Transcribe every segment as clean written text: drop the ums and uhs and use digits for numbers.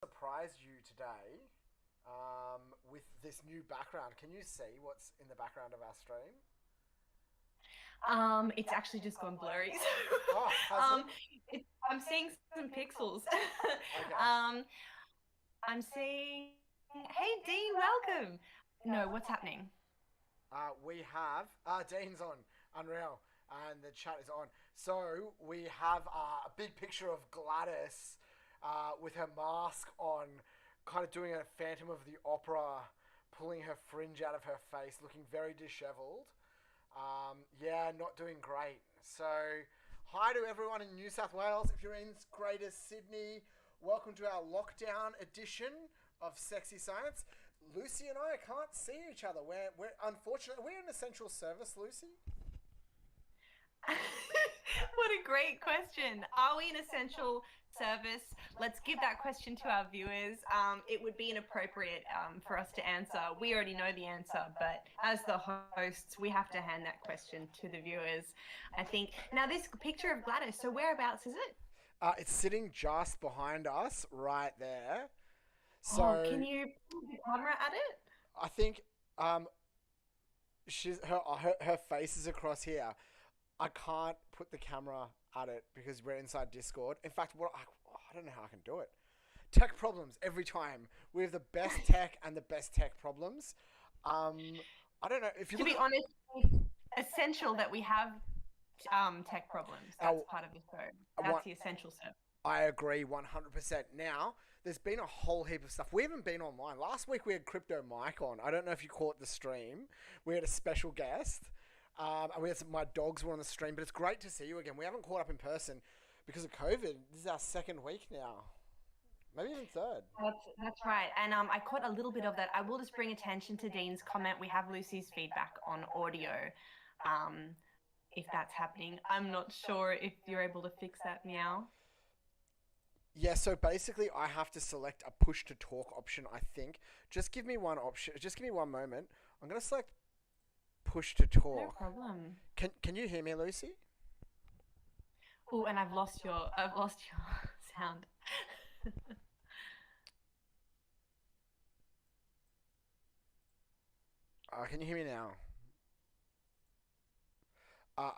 Surprise you today with this new background. Can you see what's in the background of our stream? It's actually just gone blurry. Oh, So, has it? I'm seeing some pixels. Okay. um, I'm seeing. Hey, Dean, welcome. No, what's happening? We have Dean's on Unreal, and the chat is on. So we have a big picture of Gladys with her mask on, kind of doing a Phantom of the Opera, pulling her fringe out of her face, looking very dishevelled. Yeah, not doing great. So, hi to everyone in New South Wales. If you're in Greater Sydney, welcome to our lockdown edition of Sexy Science. Lucy and I can't see each other. We're unfortunately we're an essential service, Lucy. What a great question. Are we an essential service? Let's give that question to our viewers. It would be inappropriate for us to answer. We already know the answer, but as the hosts, we have to hand that question to the viewers. I think. Now, this picture of Gladys, so whereabouts is it? It's sitting just behind us, right there. Oh, can So you point the camera at it? I think um, her face is across here. I can't put the camera at it because we're inside Discord. In fact, I don't know how I can do it. Tech problems every time. We have the best tech and the best tech problems. Um, I don't know if you To look be at honest, it's essential that we have tech problems. That's our. part of the show. That's One, the essential stuff. I agree 100%. Now, there's been a whole heap of stuff. We haven't been online. Last week we had Crypto Mike on. I don't know if you caught the stream. We had a special guest. And we had my dogs were on the stream, but it's great to see you again. We haven't caught up in person because of COVID. This is our second week now, maybe even third. That's right. And I caught a little bit of that. I will just bring attention to Dean's comment. We have Lucy's feedback on audio. Um, if that's happening, I'm not sure if you're able to fix that, Meow. Yeah, so basically, I have to select a push to talk option, I think. Just give me one option. Just give me one moment. I'm going to select push to No talk. problem. Can you hear me, Lucy? Oh, and I've lost your sound. Can you hear me now?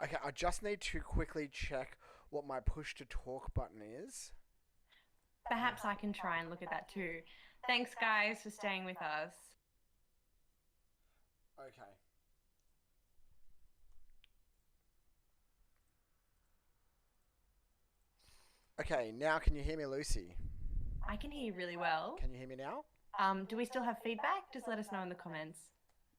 Okay, I just need to quickly check what my push to talk button is. Perhaps I can try and look at that too. Thanks, guys, for staying with us. Okay. Okay, now can you hear me, Lucy? I can hear you really well. Can you hear me now? Do we still have feedback? Just let us know in the comments.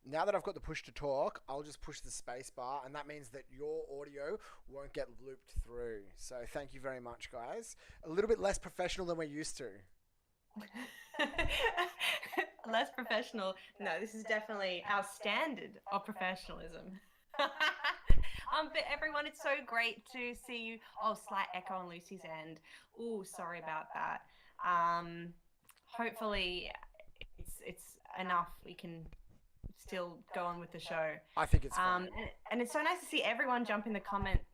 Now that I've got the push to talk, I'll just push the space bar, and that means that your audio won't get looped through. So thank you very much, guys. A little bit less professional than we're used to. Less professional. No, this is definitely our standard of professionalism. But everyone, it's so great to see you. Oh, slight echo on Lucy's end. Oh, sorry about that. Um, Hopefully, it's enough. We can still go on with the show. I think it's fine. And it's so nice to see everyone jump in the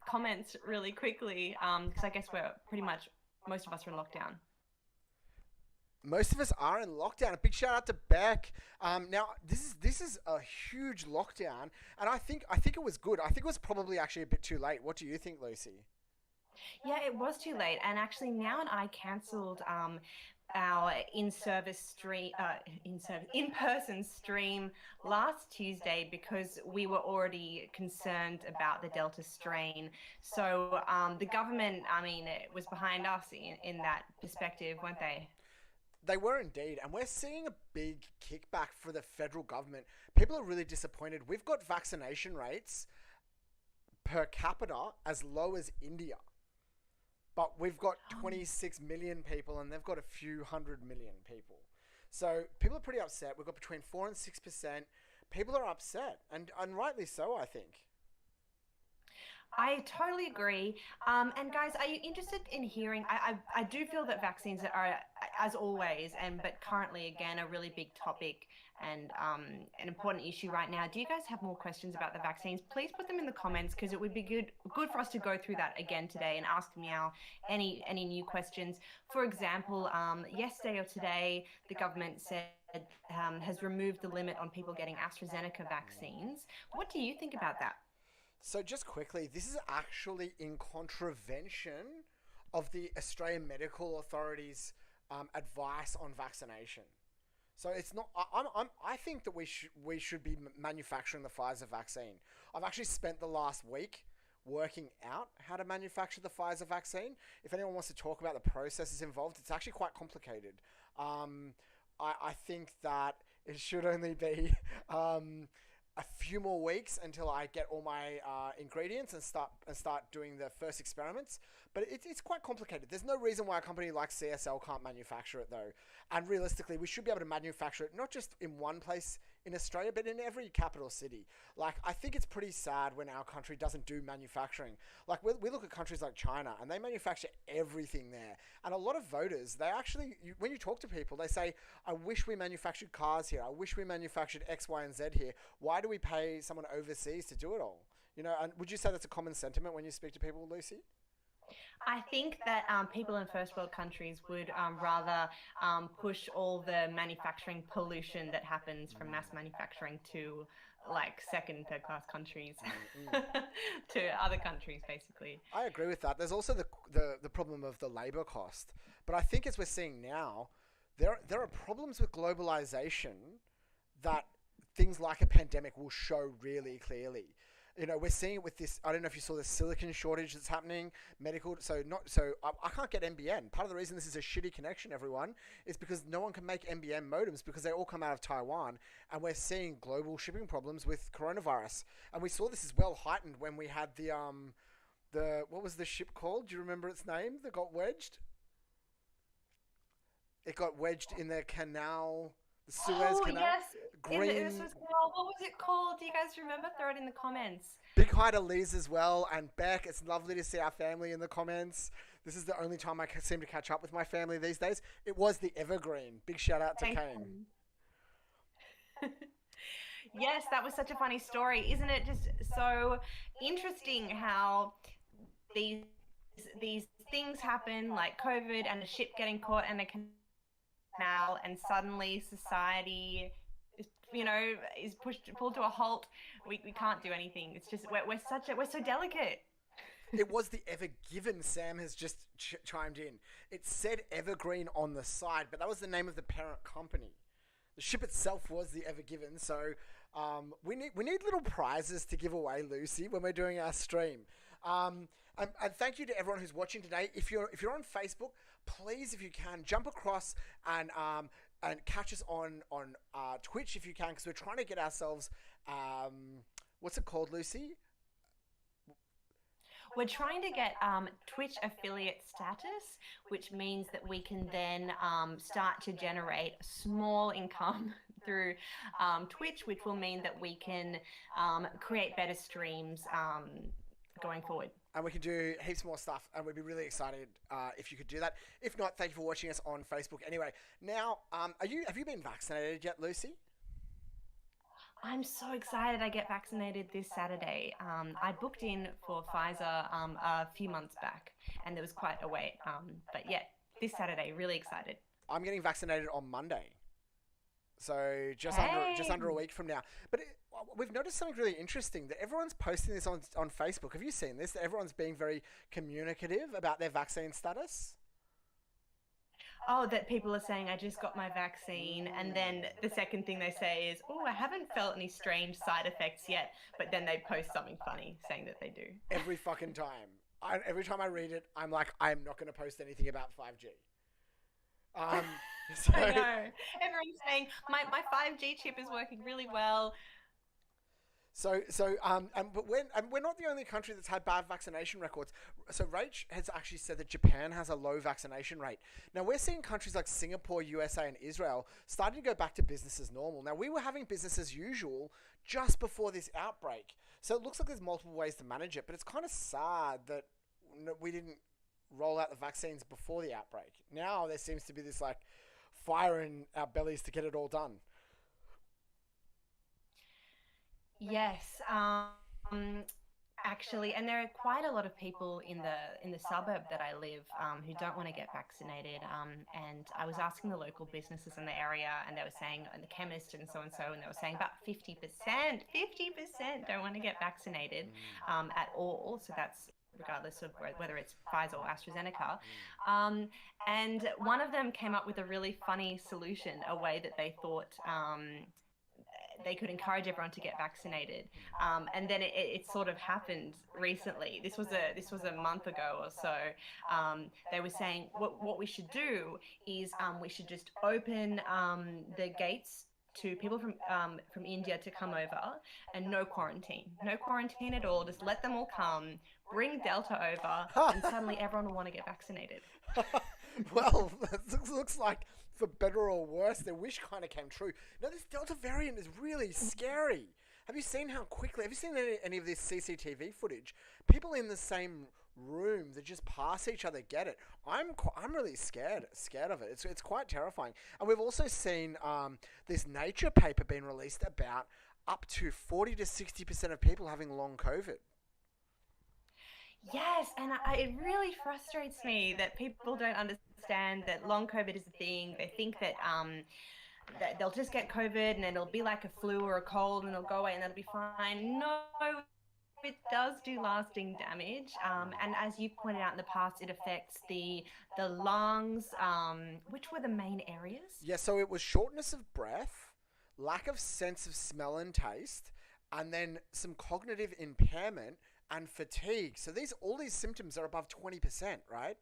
comments really quickly. Because I guess we're pretty much most of us are in lockdown. Most of us are in lockdown. A big shout out to Beck. Now this is a huge lockdown, and I think it was good. I think it was probably actually a bit too late. What do you think, Lucy? Yeah, it was too late. And actually, now and I cancelled our in-person stream last Tuesday because we were already concerned about the Delta strain. So the government, I mean, it was behind us in that perspective, weren't they? They were indeed, and we're seeing a big kickback for the federal government. People are really disappointed. We've got vaccination rates per capita as low as India. But we've got 26 million people and they've got a few hundred million people. So people are pretty upset. We've got between 4 and 6%. People are upset, and rightly so, I think. I totally agree. And guys, are you interested in hearing? I do feel that vaccines are, as always, and but currently again, a really big topic and an important issue right now. Do you guys have more questions about the vaccines? Please put them in the comments because it would be good for us to go through that again today and ask Meow any new questions. For example, yesterday or today, the government said. Has removed the limit on people getting AstraZeneca vaccines. What do you think about that? So just quickly, this is actually in contravention of the Australian Medical Authority's advice on vaccination. So it's not. I think that we should be manufacturing the Pfizer vaccine. I've actually spent the last week working out how to manufacture the Pfizer vaccine. If anyone wants to talk about the processes involved, it's actually quite complicated. Um, I think that it should only be a few more weeks until I get all my ingredients and start doing the first experiments. But it's quite complicated. There's no reason why a company like CSL can't manufacture it though. And realistically, we should be able to manufacture it not just in one place in Australia, but in every capital city. Like, I think it's pretty sad when our country doesn't do manufacturing. Like, we look at countries like China, and they manufacture everything there. And a lot of voters, they actually, when you talk to people, they say, I wish we manufactured cars here. I wish we manufactured X, Y, and Z here. Why do we pay someone overseas to do it all? You know, and would you say that's a common sentiment when you speak to people, Lucy? I think that people in first world countries would rather push all the manufacturing pollution that happens from mass manufacturing to like second, third class countries, to other countries, basically. I agree with that. There's also the problem of the labor cost. But I think as we're seeing now, there are problems with globalization that things like a pandemic will show really clearly. You know, we're seeing it with this. I don't know if you saw the silicon shortage that's happening. Medical. I can't get NBN. Part of the reason this is a shitty connection, everyone, is because no one can make NBN modems because they all come out of Taiwan, and we're seeing global shipping problems with coronavirus. And we saw this as well heightened when we had the what was the ship called? Do you remember its name that got wedged? It got wedged in the canal, the Suez Oh Canal. yes, this Green. was called. What was it called? Do you guys remember? Throw it in the comments. Big hi to Liz as well, and Beck. It's lovely to see our family in the comments. This is the only time I seem to catch up with my family these days. It was the Evergreen. Big shout out to Thank Kane. you. Yes, that was such a funny story, isn't it? Just so interesting how these these things happen, like COVID and a ship getting caught in a canal, and suddenly society is, is pulled to a halt. We can't do anything. It's just we're so delicate. It was the Ever Given. Sam has just chimed in. It said Evergreen on the side, but that was the name of the parent company. The ship itself was the Ever Given. So we need little prizes to give away, Lucy, when we're doing our stream. And thank you to everyone who's watching today. If you're on Facebook, please, if you can, jump across and catch us on Twitch if you can, because we're trying to get ourselves what's it called, Lucy? We're trying to get Twitch affiliate status, which means that we can then start to generate small income through Twitch, which will mean that we can create better streams going forward. And we can do heaps more stuff, and we'd be really excited if you could do that. If not, thank you for watching us on Facebook. Anyway, now, have you been vaccinated yet, Lucy? I'm so excited I get vaccinated this Saturday. I booked in for Pfizer a few months back, and there was quite a wait. But yeah, this Saturday, really excited. I'm getting vaccinated on Monday, so just Hey! under a week from now. But we've noticed something really interesting, that everyone's posting this on Facebook. Have you seen this? That everyone's being very communicative about their vaccine status. Oh, that people are saying, I just got my vaccine. And then the second thing they say is, oh, I haven't felt any strange side effects yet. But then they post something funny saying that they do. Every fucking time. Every time I read it, I'm like, I'm not going to post anything about 5G. So, I know. Everyone's saying, my 5G chip is working really well. But we're not the only country that's had bad vaccination records. So Rach has actually said that Japan has a low vaccination rate. Now we're seeing countries like Singapore, USA, and Israel starting to go back to business as normal. Now we were having business as usual just before this outbreak. So it looks like there's multiple ways to manage it, but it's kind of sad that we didn't roll out the vaccines before the outbreak. Now there seems to be this like fire in our bellies to get it all done. Yes, actually, and there are quite a lot of people in the suburb that I live who don't want to get vaccinated. And I was asking the local businesses in the area, and they were saying, and the chemist and so, and they were saying about 50% don't want to get vaccinated at all. So that's regardless of whether it's Pfizer or AstraZeneca. Um, and one of them came up with a really funny solution, a way that they thought they could encourage everyone to get vaccinated. And then it sort of happened recently. This was a month ago or so. They were saying what we should do is we should just open the gates to people from India to come over, and no quarantine at all. Just let them all come, bring Delta over, and suddenly everyone will want to get vaccinated. Well, it looks like for better or worse, their wish kind of came true. Now, this Delta variant is really scary. Have you seen how quickly? Have you seen any of this CCTV footage? People in the same room that just pass each other get it. I'm really scared of it. It's quite terrifying. And we've also seen this Nature paper being released about up to 40 to 60% of people having long COVID. Yes, and it really frustrates me that people don't understand that long COVID is a thing. They think that they'll just get COVID and it'll be like a flu or a cold and it'll go away and that'll be fine. No, it does do lasting damage. And as you pointed out in the past, it affects the lungs. Which were the main areas? Yeah, so it was shortness of breath, lack of sense of smell and taste, and then some cognitive impairment and fatigue. So all these symptoms are above 20%, right?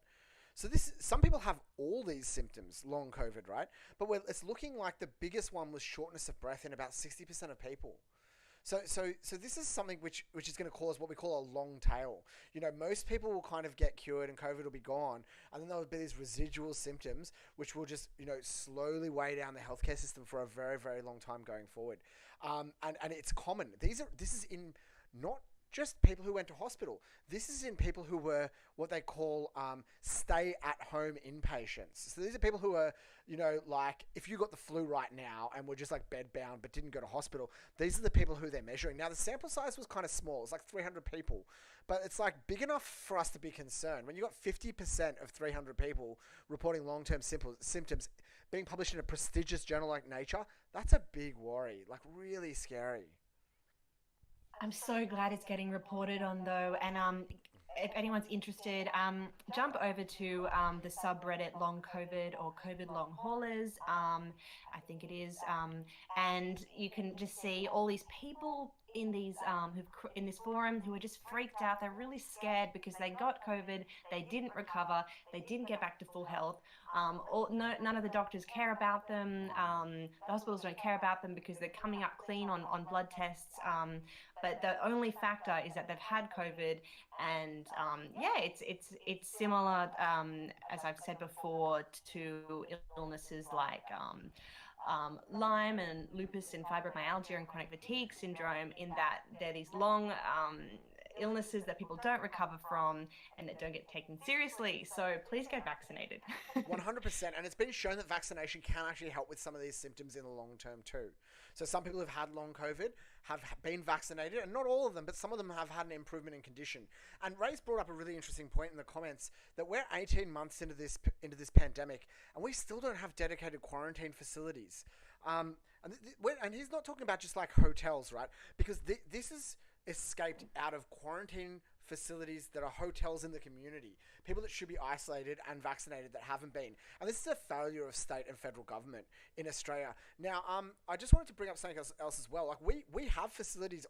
So some people have all these symptoms, long COVID, right? But it's looking like the biggest one was shortness of breath in about 60% of people. So this is something which is going to cause what we call a long tail. You know, most people will kind of get cured and COVID will be gone, and then there will be these residual symptoms which will just, you know, slowly weigh down the healthcare system for a very, very long time going forward. And it's common. This is in not just people who went to hospital. This is in people who were what they call stay-at-home inpatients. So these are people who are, you know, like if you got the flu right now and were just like bed-bound but didn't go to hospital, these are the people who they're measuring. Now, the sample size was kind of small. It's like 300 people. But it's like big enough for us to be concerned. When you got 50% of 300 people reporting long-term symptoms being published in a prestigious journal like Nature, that's a big worry, like really scary. I'm so glad it's getting reported on though, and if anyone's interested, jump over to the subreddit Long COVID or COVID Long Haulers, I think it is, and you can just see all these people in these in this forum who are just freaked out. They're really scared because they got COVID, they didn't recover, they didn't get back to full health. None of the doctors care about them. The hospitals don't care about them because they're coming up clean on blood tests. But the only factor is that they've had COVID, and yeah, it's similar, as I've said before, to illnesses like Lyme and lupus and fibromyalgia and chronic fatigue syndrome, in that they're these long illnesses that people don't recover from and that don't get taken seriously. So please get vaccinated. 100%. And it's been shown that vaccination can actually help with some of these symptoms in the long term too. So some people who've had long COVID have been vaccinated, and not all of them, but some of them have had an improvement in condition. And Ray's brought up a really interesting point in the comments that we're 18 months into this pandemic and we still don't have dedicated quarantine facilities. And he's not talking about just like hotels, right? Because this is escaped out of quarantine facilities that are hotels in the community. People that should be isolated and vaccinated that haven't been. And this is a failure of state and federal government in Australia. Now, I just wanted to bring up something else as well. Like we have facilities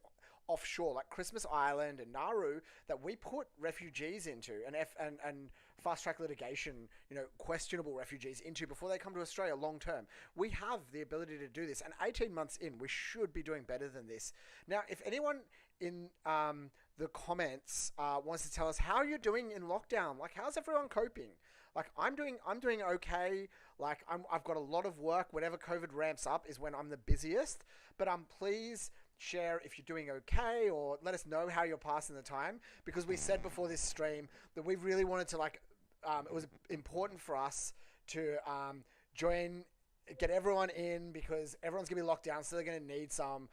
offshore, like Christmas Island and Nauru, that we put refugees into and fast track litigation, questionable refugees into before they come to Australia long term. We have the ability to do this, and 18 months in, we should be doing better than this. Now, if anyone in the comments wants to tell us how you're doing in lockdown, like how's everyone coping? Like I'm doing okay. Like I've got a lot of work. Whenever COVID ramps up is when I'm the busiest. But please share if you're doing okay, or let us know how you're passing the time, because we said before this stream that we really wanted to it was important for us to get everyone in, because everyone's gonna be locked down, so they're gonna need some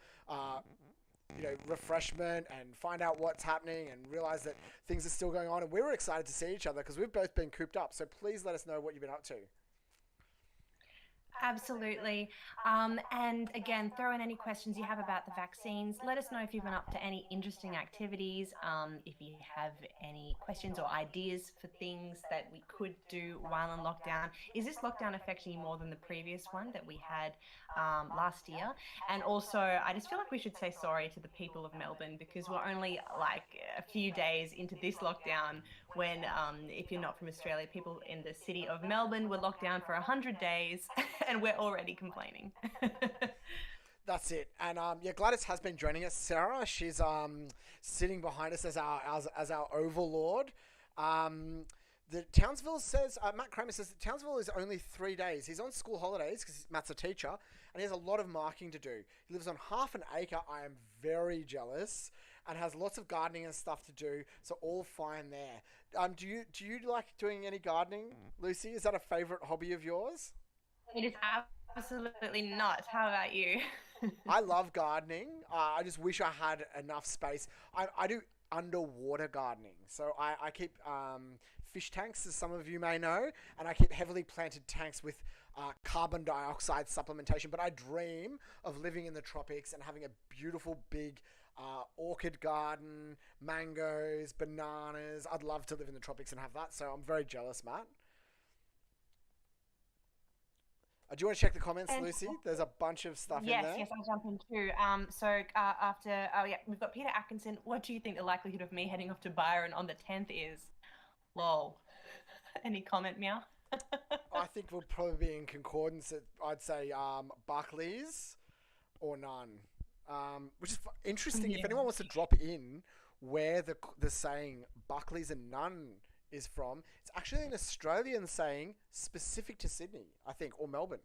refreshment and find out what's happening and realize that things are still going on. And we were excited to see each other because we've both been cooped up. So please let us know what you've been up to. Absolutely. And again, throw in any questions you have about the vaccines. Let us know if you've been up to any interesting activities. If you have any questions or ideas for things that we could do while in lockdown. Is this lockdown affecting you more than the previous one that we had last year? And also, I just feel like we should say sorry to the people of Melbourne, because we're only like a few days into this lockdown when, if you're not from Australia, people in the city of Melbourne were locked down for 100 days. And we're already complaining. That's it. And Gladys has been joining us. Sarah, she's sitting behind us as our overlord. The Townsville says, Matt Kramer says that Townsville is only 3 days. He's on school holidays because Matt's a teacher, and he has a lot of marking to do. He lives on half an acre. I am very jealous, and has lots of gardening and stuff to do. So all fine there. Do you like doing any gardening, Lucy? Is that a favorite hobby of yours? It is absolutely not. How about you? I love gardening. I just wish I had enough space. I do underwater gardening. So I keep fish tanks, as some of you may know, and I keep heavily planted tanks with carbon dioxide supplementation. But I dream of living in the tropics and having a beautiful big orchid garden, mangoes, bananas. I'd love to live in the tropics and have that. So I'm very jealous, Matt. Do you want to check the comments, Lucy? There's a bunch of stuff in there. Yes, I'll jump in too. We've got Peter Atkinson. What do you think the likelihood of me heading off to Byron on the 10th is? Lol. Any comment, Meow? I think we'll probably be in concordance. I'd say Buckley's or none. Which is interesting. Yeah. If anyone wants to drop in where the saying Buckley's and none is from, it's actually an Australian saying specific to Sydney, I think, or Melbourne.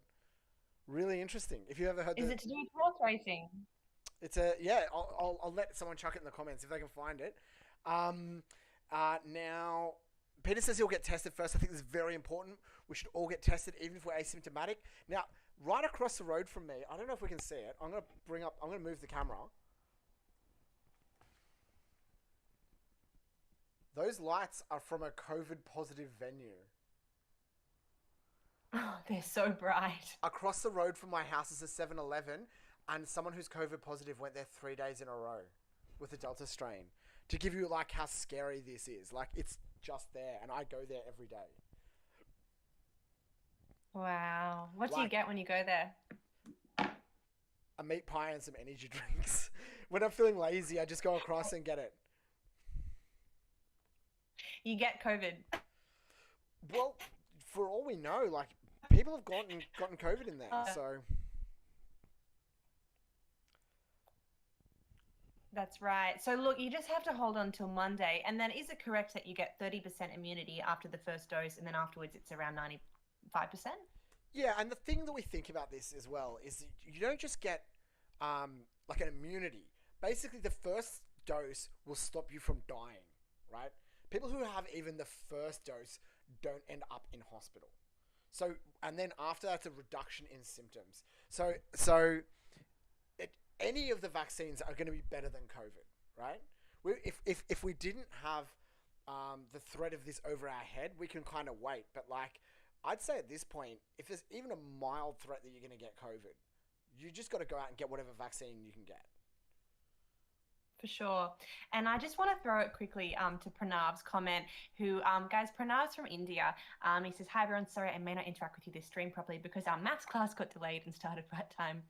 Really interesting. If you ever heard, is it to do with horse racing? It's I'll let someone chuck it in the comments if they can find it. Now, Peter says he'll get tested first. I think this is very important. We should all get tested, even if we're asymptomatic. Now, right across the road from me, I don't know if we can see it. I'm going to move the camera. Those lights are from a COVID positive venue. Oh, they're so bright. Across the road from my house is a 7-Eleven, and someone who's COVID positive went there 3 days in a row with the Delta strain. To give you like how scary this is. Like, it's just there, and I go there every day. Wow. What do you get when you go there? A meat pie and some energy drinks. When I'm feeling lazy, I just go across and get it. You get COVID. Well, for all we know, like, people have gotten COVID in there, so. That's right. So look, you just have to hold on till Monday. And then is it correct that you get 30% immunity after the first dose, and then afterwards it's around 95%? Yeah, and the thing that we think about this as well is you don't just get like an immunity. Basically, the first dose will stop you from dying, right? People who have even the first dose don't end up in hospital. So, and then after that's a reduction in symptoms. So any of the vaccines are going to be better than COVID, right? If we didn't have the threat of this over our head, we can kind of wait. But like, I'd say at this point, if there's even a mild threat that you're going to get COVID, you just got to go out and get whatever vaccine you can get. For sure. And I just want to throw it quickly to Pranav's comment, who, guys, Pranav's from India. He says, hi, everyone. Sorry, I may not interact with you this stream properly because our maths class got delayed and started right time.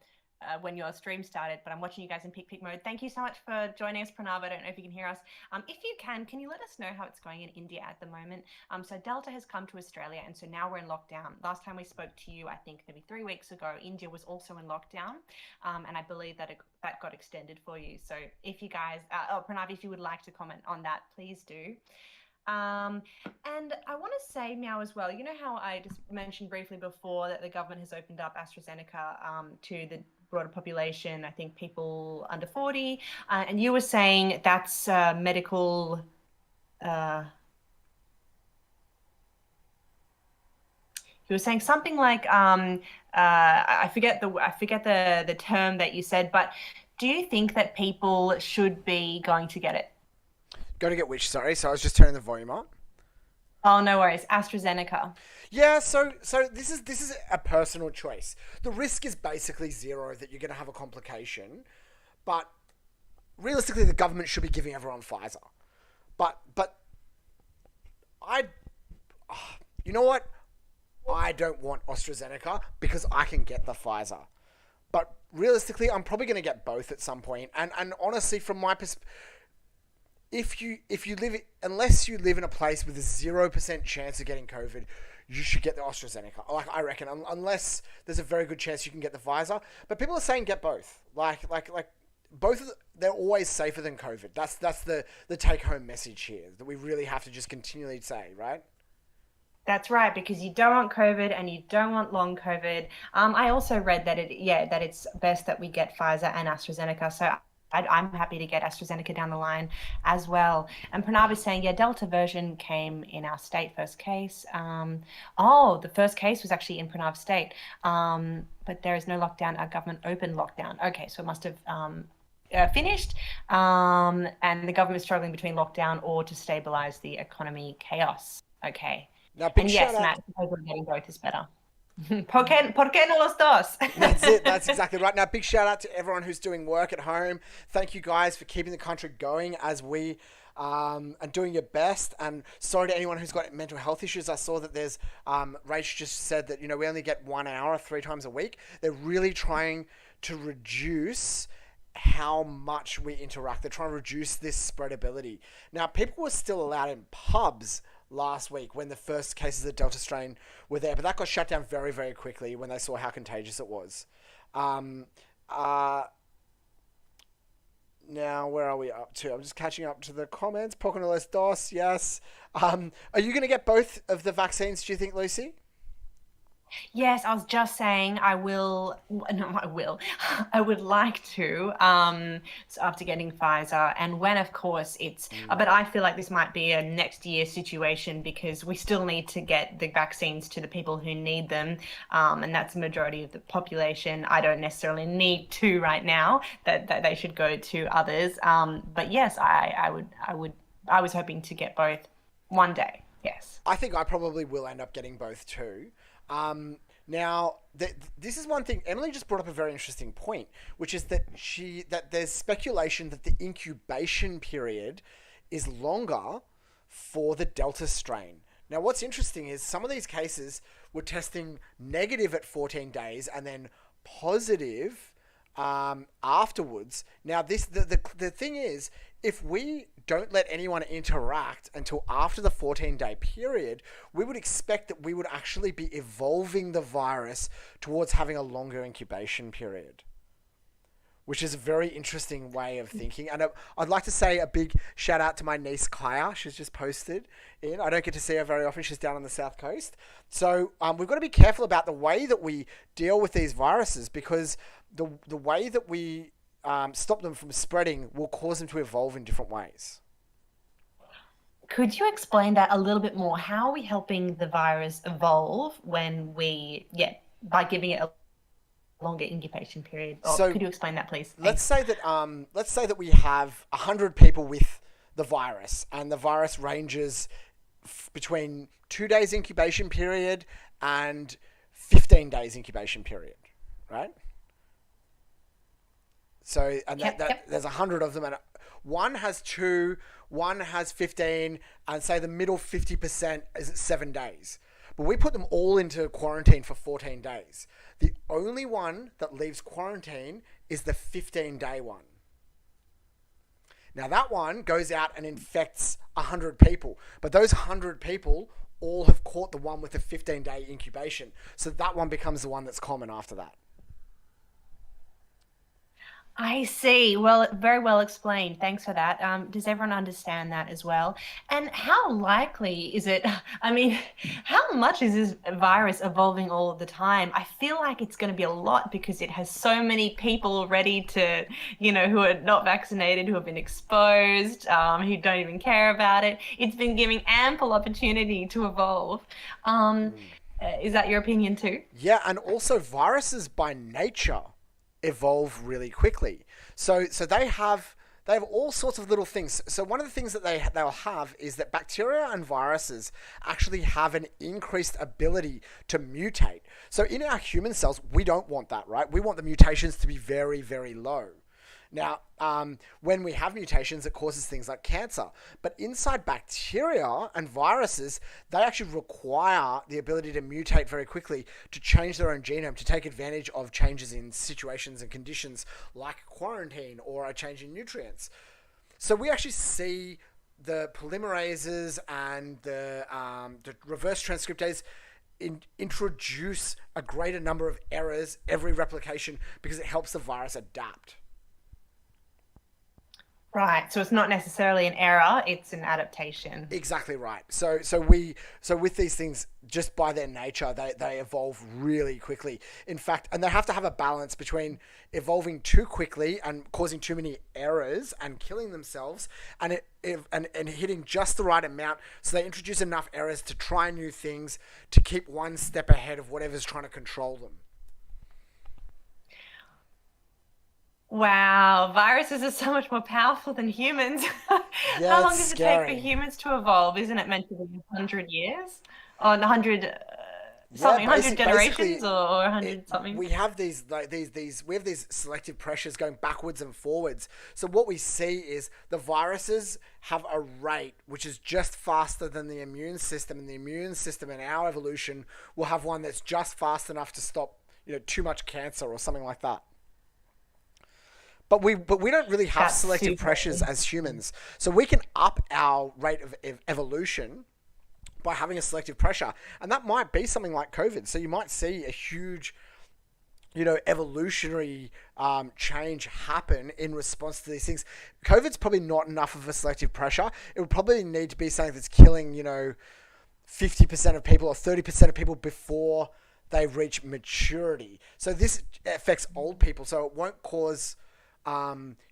when your stream started, but I'm watching you guys in peak mode. Thank you so much for joining us, Pranav. I don't know if you can hear us. If you can you let us know how it's going in India at the moment? So Delta has come to Australia, and so now we're in lockdown. Last time we spoke to you, I think maybe 3 weeks ago, India was also in lockdown, and I believe that that got extended for you. So if you guys, Pranav, if you would like to comment on that, please do. And I want to say, Meow, as well, you know how I just mentioned briefly before that the government has opened up AstraZeneca to the broader population, I think people under 40, and you were saying that's medical... you were saying something like I forget the term that you said, but do you think that people should be going to get it? Go to get which? Sorry, so I was just turning the volume up. Oh, no worries. AstraZeneca. Yeah, so this is a personal choice. The risk is basically zero that you're going to have a complication, but realistically, the government should be giving everyone Pfizer. But you know what? I don't want AstraZeneca because I can get the Pfizer. But realistically, I'm probably going to get both at some point. And honestly, from my perspective, unless you live in a place with a 0% chance of getting COVID, you should get the AstraZeneca. Like, I reckon, unless there's a very good chance you can get the Pfizer. But people are saying get both. Like both they're always safer than COVID. That's the take home message here that we really have to just continually say, right? That's right, because you don't want COVID and you don't want long COVID. I also read that it's best that we get Pfizer and AstraZeneca. So I'm happy to get AstraZeneca down the line as well. And Pranav is saying, Delta version came in our state first case. The first case was actually in Pranav state. But there is no lockdown, our government open lockdown. Okay, so it must have finished. And the government is struggling between lockdown or to stabilize the economy chaos. Okay. Now, and yes, Matt, we're getting both is better. ¿Por qué no los dos? That's it. That's exactly right. Now, big shout out to everyone who's doing work at home. Thank you guys for keeping the country going as we are doing your best. And sorry to anyone who's got mental health issues. I saw that there's, Rach just said that, we only get 1 hour 3 times a week. They're really trying to reduce how much we interact. They're trying to reduce this spreadability. Now, people were still allowed in pubs last week when the first cases of Delta strain were there, but that got shut down very, very quickly when they saw how contagious it was. Now, where are we up to? I'm just catching up to the comments. Poconoles dos, yes. Are you going to get both of the vaccines, do you think, Lucy? Yes, I was just saying I would like to, so after getting Pfizer, and when, of course, it's, but I feel like this might be a next year situation because we still need to get the vaccines to the people who need them, and that's the majority of the population. I don't necessarily need to right now, that they should go to others, but yes, I was hoping to get both one day, yes. I think I probably will end up getting both too. Now, this is one thing. Emily just brought up a very interesting point, which is that there's speculation that the incubation period is longer for the Delta strain. Now, what's interesting is some of these cases were testing negative at 14 days and then positive afterwards. Now, the thing is, if we don't let anyone interact until after the 14-day period, we would expect that we would actually be evolving the virus towards having a longer incubation period, which is a very interesting way of thinking. And I'd like to say a big shout out to my niece Kaya. She's just posted in. I don't get to see her very often. She's down on the South Coast. So we've got to be careful about the way that we deal with these viruses, because the way that we stop them from spreading will cause them to evolve in different ways. Could you explain that a little bit more? How are we helping the virus evolve when by giving it a longer incubation period? So could you explain that, please? Let's say that we have 100 people with the virus, and the virus ranges between 2 days incubation period and 15 days incubation period, right? So, and there's 100 of them, and one has 2, one has 15, and say the middle 50% is at 7 days. but we put them all into quarantine for 14 days. The only one that leaves quarantine is the 15-day one. Now that one goes out and infects 100 people, but those 100 people all have caught the one with the 15-day incubation. So that one becomes the one that's common after that. I see. Well, very well explained. Thanks for that. Does everyone understand that as well? And how likely is it? I mean, how much is this virus evolving all of the time? I feel like it's going to be a lot because it has so many people ready to, who are not vaccinated, who have been exposed, who don't even care about it. It's been giving ample opportunity to evolve. Is that your opinion too? Yeah, and also viruses by nature evolve really quickly. So they have all sorts of little things. So one of the things that they'll have is that bacteria and viruses actually have an increased ability to mutate. So in our human cells, we don't want that, right? We want the mutations to be very, very low. Now, when we have mutations, it causes things like cancer. But inside bacteria and viruses, they actually require the ability to mutate very quickly to change their own genome, to take advantage of changes in situations and conditions like quarantine or a change in nutrients. So we actually see the polymerases and the reverse transcriptase introduce a greater number of errors every replication because it helps the virus adapt. Right. So it's not necessarily an error, it's an adaptation. Exactly right. So with these things, just by their nature, they evolve really quickly. In fact, and they have to have a balance between evolving too quickly and causing too many errors and killing themselves, and hitting just the right amount, so they introduce enough errors to try new things to keep one step ahead of whatever's trying to control them. Wow, viruses are so much more powerful than humans. Yeah, How long it's does it scary. take for humans to evolve? Isn't it meant to be 100 years? Or 100 something, 100 basically, generations or 100 something? we have these selective pressures going backwards and forwards. So what we see is the viruses have a rate which is just faster than the immune system, and the immune system in our evolution will have one that's just fast enough to stop, too much cancer or something like that. But we don't really have That's selective super pressures as humans. So we can up our rate of evolution by having a selective pressure. And that might be something like COVID. So you might see a huge, evolutionary change happen in response to these things. COVID's probably not enough of a selective pressure. It would probably need to be something that's killing, 50% of people or 30% of people before they reach maturity. So this affects old people. So it won't cause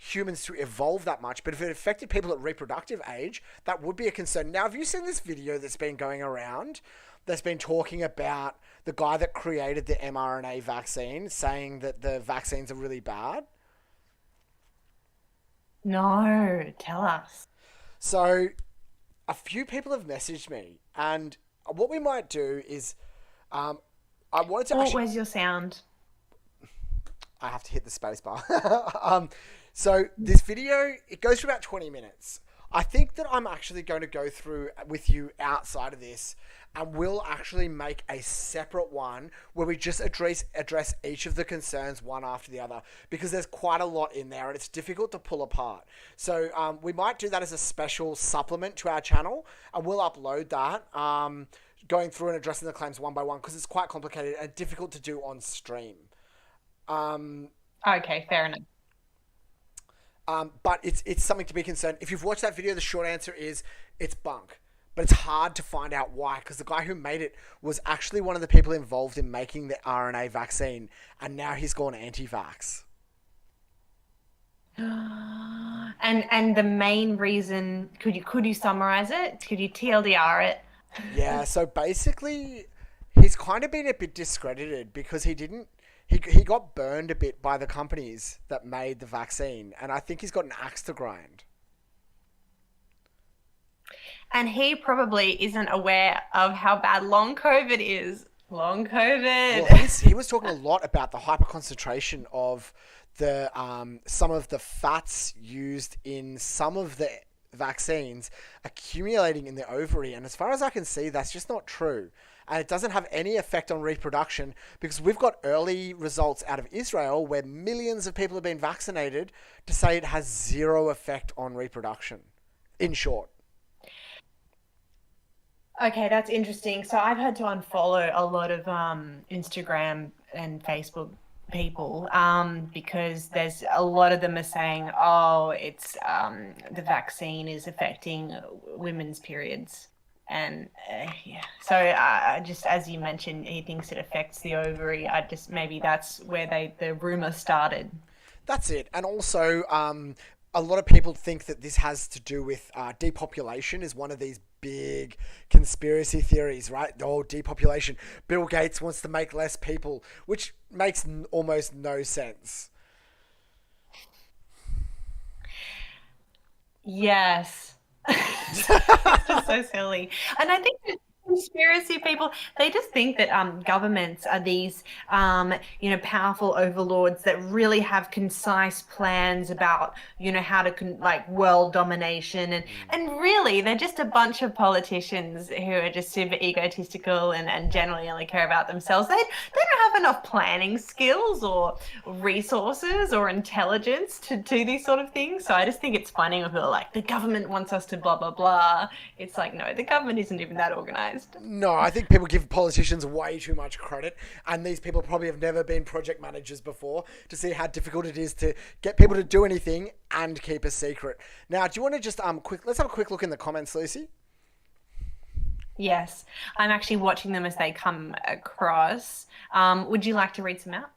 humans to evolve that much, but if it affected people at reproductive age, that would be a concern. Now, have you seen this video that's been going around that's been talking about the guy that created the mRNA vaccine saying that the vaccines are really bad? No, tell us. So a few people have messaged me, and what we might do is I wanted to actually... Where's your sound? I have to hit the space bar. So this video, it goes for about 20 minutes. I think that I'm actually going to go through with you outside of this, and we'll actually make a separate one where we just address each of the concerns one after the other, because there's quite a lot in there and it's difficult to pull apart. So we might do that as a special supplement to our channel, and we'll upload that, going through and addressing the claims one by one, because it's quite complicated and difficult to do on stream. Okay, fair enough. But it's something to be concerned. If you've watched that video, the short answer is it's bunk. But it's hard to find out why, because the guy who made it was actually one of the people involved in making the RNA vaccine, and now he's gone anti-vax. And the main reason, could you summarize it? Could you TLDR it? Yeah, so basically, he's kind of been a bit discredited because he got burned a bit by the companies that made the vaccine, and I think he's got an axe to grind. And he probably isn't aware of how bad long COVID is. Long COVID. Well, he was talking a lot about the hyperconcentration of the some of the fats used in some of the vaccines accumulating in the ovary, and as far as I can see, that's just not true. and it doesn't have any effect on reproduction because we've got early results out of Israel where millions of people have been vaccinated to say it has zero effect on reproduction. In short. Okay, that's interesting. So I've had to unfollow a lot of Instagram and Facebook people because there's a lot of them are saying, oh, it's the vaccine is affecting women's periods. And yeah, so just as you mentioned, he thinks it affects the ovary. I just maybe that's where the rumor started. That's it. And also, a lot of people think that this has to do with depopulation is one of these big conspiracy theories, right? Oh, depopulation. Bill Gates wants to make less people, which makes almost no sense. Yes. It's just so silly. And I think that conspiracy people, they just think that governments are these powerful overlords that really have concise plans about how to like world domination, and really they're just a bunch of politicians who are just super egotistical and generally only care about themselves. They don't have enough planning skills or resources or intelligence to do these sort of things. So I just think it's funny when people are like, the government wants us to blah blah blah. It's like, no, the government isn't even that organized. No, I think people give politicians way too much credit, and these people probably have never been project managers before to see how difficult it is to get people to do anything and keep a secret. Now, do you want to just let's have a quick look in the comments, Lucy? Yes, I'm actually watching them as they come across. Would you like to read some out?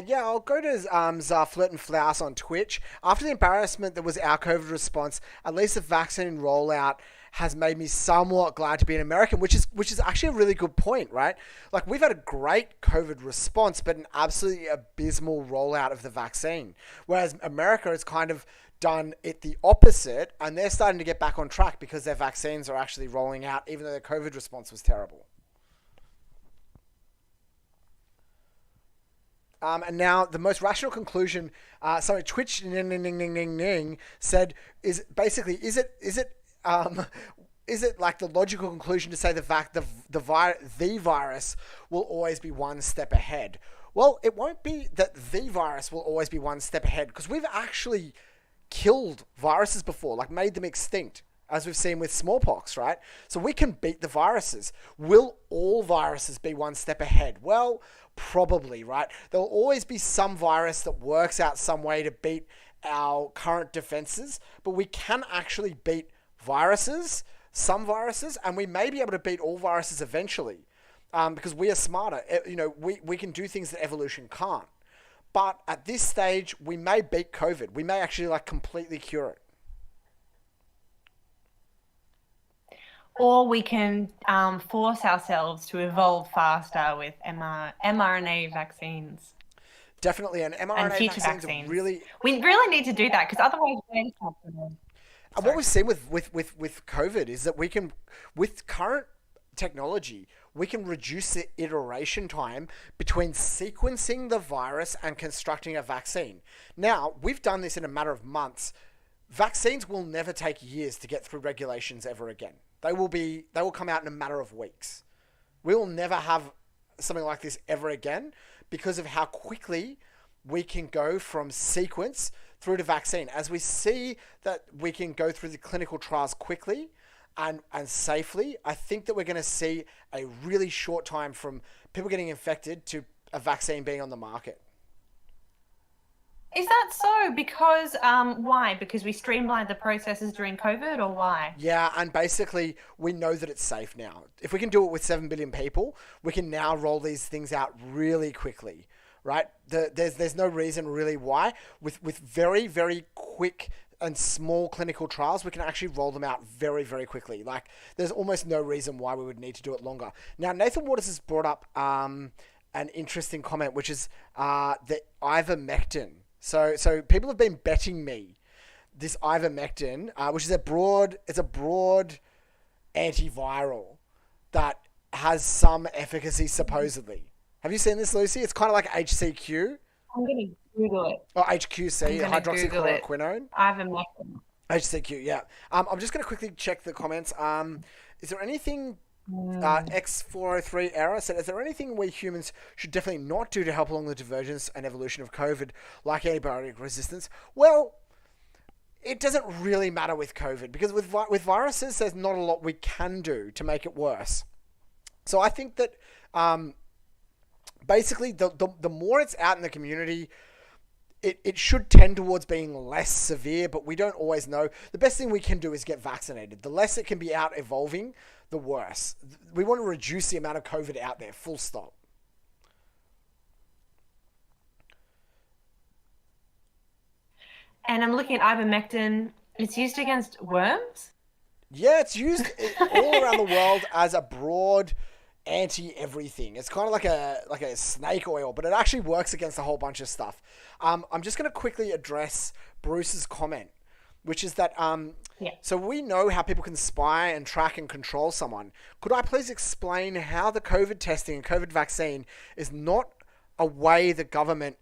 Yeah, I'll go to Zarflirt and Flouse on Twitch. After the embarrassment that was our COVID response, at least the vaccine rollout has made me somewhat glad to be an American, which is actually a really good point, right? Like, we've had a great COVID response, but an absolutely abysmal rollout of the vaccine. Whereas America has kind of done it the opposite, and they're starting to get back on track because their vaccines are actually rolling out, even though their COVID response was terrible. And now the most rational conclusion, Twitch said is basically, is it like the logical conclusion to say the virus will always be one step ahead? Well, it won't be that the virus will always be one step ahead, because we've actually killed viruses before, like made them extinct, as we've seen with smallpox, right? So we can beat the viruses. Will all viruses be one step ahead? Well, probably, right? There'll always be some virus that works out some way to beat our current defenses, but we can actually beat some viruses, and we may be able to beat all viruses eventually, because we are smarter. We can do things that evolution can't. But at this stage, we may beat COVID. We may actually completely cure it. Or we can force ourselves to evolve faster with mRNA vaccines. Definitely, and mRNA and future vaccines. Really, we really need to do that, because otherwise we're going to. And what we've seen with COVID is that we can, with current technology, we can reduce the iteration time between sequencing the virus and constructing a vaccine. Now, we've done this in a matter of months. Vaccines will never take years to get through regulations ever again. They will come out in a matter of weeks. We will never have something like this ever again because of how quickly we can go from sequence through to vaccine. As we see that we can go through the clinical trials quickly and safely, I think that we're going to see a really short time from people getting infected to a vaccine being on the market. Is that so? Because why? Because we streamlined the processes during COVID, or why? Yeah, and basically we know that it's safe now. If we can do it with 7 billion people, we can now roll these things out really quickly, right? There's no reason really why. With very, very quick and small clinical trials, we can actually roll them out very, very quickly. Like, there's almost no reason why we would need to do it longer. Now, Nathan Waters has brought up an interesting comment, which is the ivermectin. So people have been betting me this ivermectin, which is a broad antiviral that has some efficacy supposedly. Have you seen this, Lucy? It's kind of like HCQ. I'm going to Google it. Or HQC, hydroxychloroquine. Ivermectin. HCQ, yeah. I'm just going to quickly check the comments. Is there anything Mm. X403 error said, is there anything we humans should definitely not do to help along the divergence and evolution of COVID, like antibiotic resistance? Well, it doesn't really matter with COVID because with viruses, there's not a lot we can do to make it worse. So I think that basically the more it's out in the community, it should tend towards being less severe, but we don't always know. The best thing we can do is get vaccinated. The less it can be out evolving, the worse. We want to reduce the amount of COVID out there, full stop. And I'm looking at ivermectin. It's used against worms? Yeah, it's used all around the world as a broad anti everything. It's kind of like a snake oil, but it actually works against a whole bunch of stuff. I'm just going to quickly address Bruce's comment, which is that Yeah. so we know how people can spy and track and control someone. Could I please explain how the COVID testing and COVID vaccine is not a way the government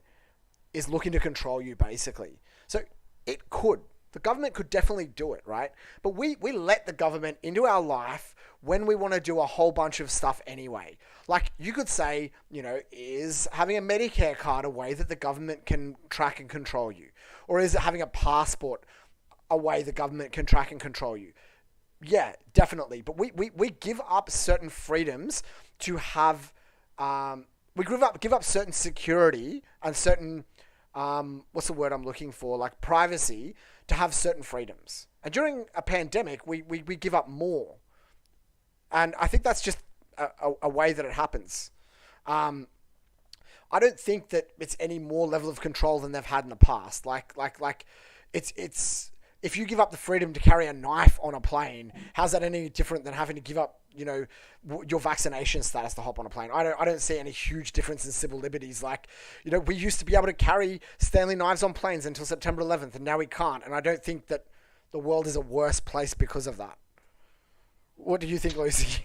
is looking to control you, basically? So it could. The government could definitely do it, right? But we let the government into our life when we want to do a whole bunch of stuff anyway. Like you could say, is having a Medicare card a way that the government can track and control you? Or is it having a passport a way the government can track and control you? Yeah, definitely. But we give up certain freedoms to have, we give up certain security and certain, what's the word I'm looking for? Like privacy to have certain freedoms. And during a pandemic, we give up more. And I think that's just a way that it happens. I don't think that it's any more level of control than they've had in the past. Like it's if you give up the freedom to carry a knife on a plane, how's that any different than having to give up, your vaccination status to hop on a plane? I don't see any huge difference in civil liberties. Like, we used to be able to carry Stanley knives on planes until September 11th, and now we can't. And I don't think that the world is a worse place because of that. What do you think, Lucy?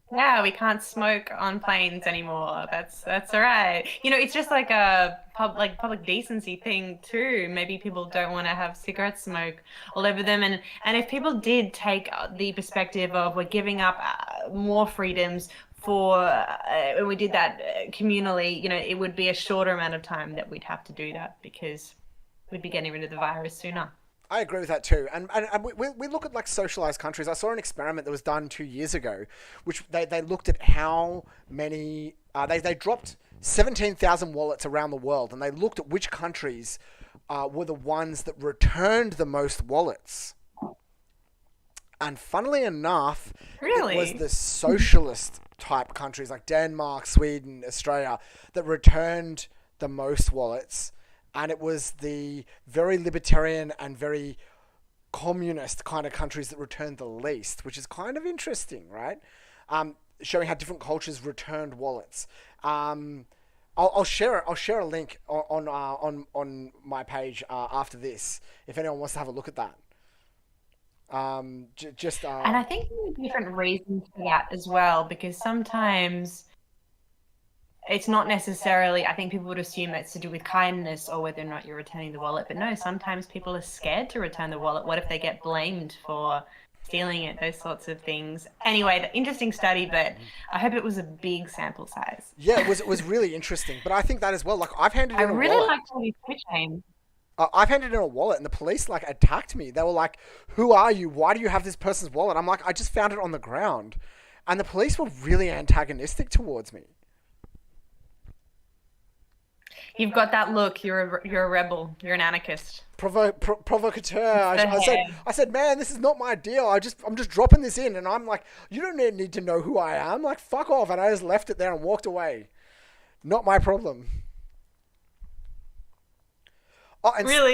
Yeah, we can't smoke on planes anymore. That's all right. It's just like a public decency thing too. Maybe people don't want to have cigarette smoke all over them, and if people did take the perspective of we're giving up more freedoms for when we did that communally, it would be a shorter amount of time that we'd have to do that because we'd be getting rid of the virus sooner. I agree with that too. And we look at like socialized countries. I saw an experiment that was done 2 years ago, which they looked at how many, they dropped 17,000 wallets around the world, and they looked at which countries were the ones that returned the most wallets. And funnily enough, Really? it was the socialist type countries like Denmark, Sweden, Australia that returned the most wallets. And it was the very libertarian and very communist kind of countries that returned the least, which is kind of interesting, right? Showing how different cultures returned wallets. I'll share a link on my page after this if anyone wants to have a look at that. And I think there are different reasons for that as well, because sometimes it's not necessarily, I think people would assume that's to do with kindness or whether or not you're returning the wallet. But no, sometimes people are scared to return the wallet. What if they get blamed for stealing it? Those sorts of things. Anyway, the interesting study, but I hope it was a big sample size. Yeah, it was really interesting. But I think that as well. Like I've handed I in a really wallet. like all these switch names. I've handed in a wallet and the police like attacked me. They were like, "Who are you? Why do you have this person's wallet?" I'm like, "I just found it on the ground," and the police were really antagonistic towards me. You've got that look. You're a rebel. You're an anarchist. Provocateur. It's the hair. I said, man, this is not my deal. I'm just dropping this in, and I'm like, you don't need to know who I am. Like, fuck off, and I just left it there and walked away. Not my problem. Oh, and Really?